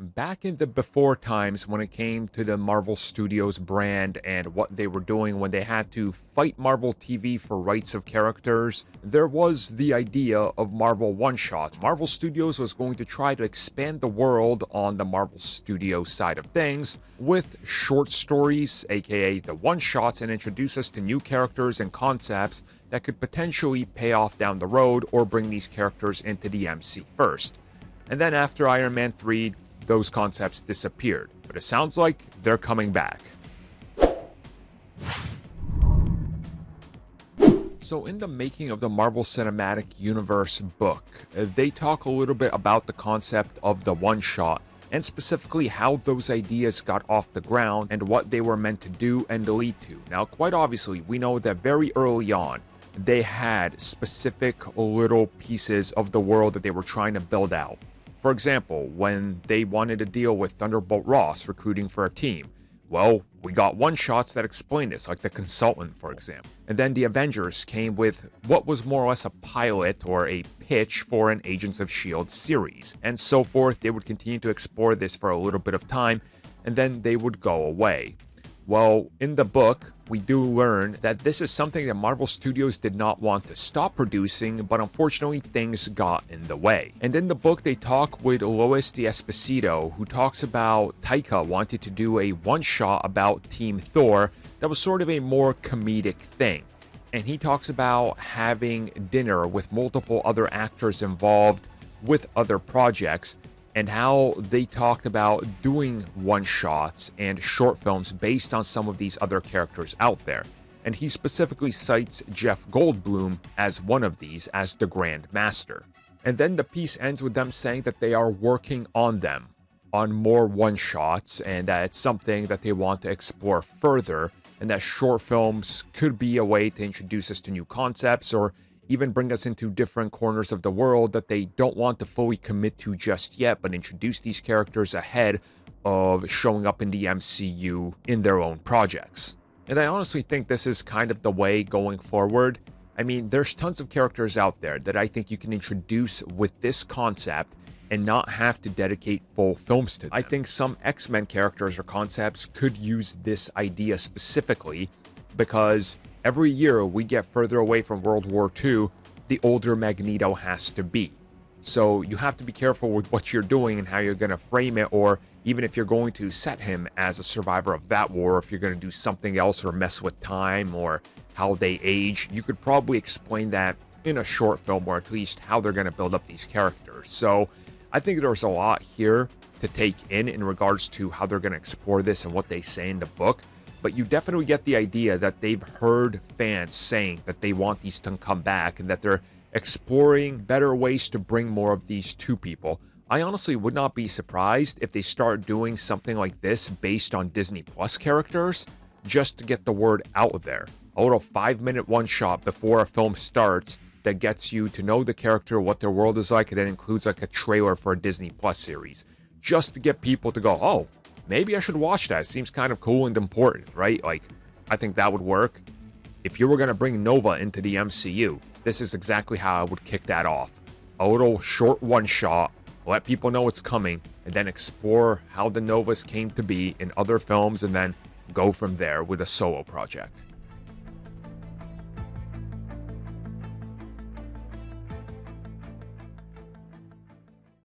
Back in the before times when it came to the Marvel Studios brand and what they were doing when they had to fight Marvel TV for rights of characters, there was the idea of Marvel one-shots. Marvel Studios was going to try to expand the world on the Marvel Studios side of things with short stories, aka the one-shots, and introduce us to new characters and concepts that could potentially pay off down the road or bring these characters into the MC first. And then after Iron Man 3, those concepts disappeared, but it sounds like they're coming back. So in the Making of the Marvel Cinematic Universe book, they talk a little bit about the concept of the one-shot, and specifically how those ideas got off the ground and what they were meant to do and lead to. Now, quite obviously, we know that very early on, they had specific little pieces of the world that they were trying to build out. For example, when they wanted to deal with Thunderbolt Ross recruiting for a team, well, we got one-shots that explained this, like the consultant, for example. And then the Avengers came with what was more or less a pilot or a pitch for an Agents of S.H.I.E.L.D. series, and so forth. They would continue to explore this for a little bit of time, and then they would go away. Well, in the book, we do learn that this is something that Marvel Studios did not want to stop producing, but unfortunately things got in the way. And in the book, they talk with Lois D'Esposito, who talks about Taika wanted to do a one-shot about Team Thor that was sort of a more comedic thing. And he talks about having dinner with multiple other actors involved with other projects, and how they talked about doing one-shots and short films based on some of these other characters out there. And he specifically cites Jeff Goldblum as one of these, as the Grand Master. And then the piece ends with them saying that they are working on them, on more one-shots, and that it's something that they want to explore further, and that short films could be a way to introduce us to new concepts, or even bring us into different corners of the world that they don't want to fully commit to just yet, but introduce these characters ahead of showing up in the MCU in their own projects. And I honestly think this is kind of the way going forward. I mean, there's tons of characters out there that I think you can introduce with this concept and not have to dedicate full films to them. I think some X-Men characters or concepts could use this idea specifically because every year we get further away from World War II, the older Magneto has to be. So you have to be careful with what you're doing and how you're going to frame it, or even if you're going to set him as a survivor of that war, if you're going to do something else or mess with time or how they age, you could probably explain that in a short film, or at least how they're going to build up these characters. So I think there's a lot here to take in regards to how they're going to explore this and what they say in the book. But you definitely get the idea that they've heard fans saying that they want these to come back and that they're exploring better ways to bring more of these to people. I honestly would not be surprised if they start doing something like this based on Disney Plus characters, just to get the word out there. A little 5-minute one-shot before a film starts that gets you to know the character, what their world is like, and then includes like a trailer for a Disney Plus series. Just to get people to go, oh, maybe I should watch that. It seems kind of cool and important, right? Like, I think that would work. If you were going to bring Nova into the MCU, this is exactly how I would kick that off. A little short one-shot, let people know it's coming, and then explore how the Novas came to be in other films, and then go from there with a solo project.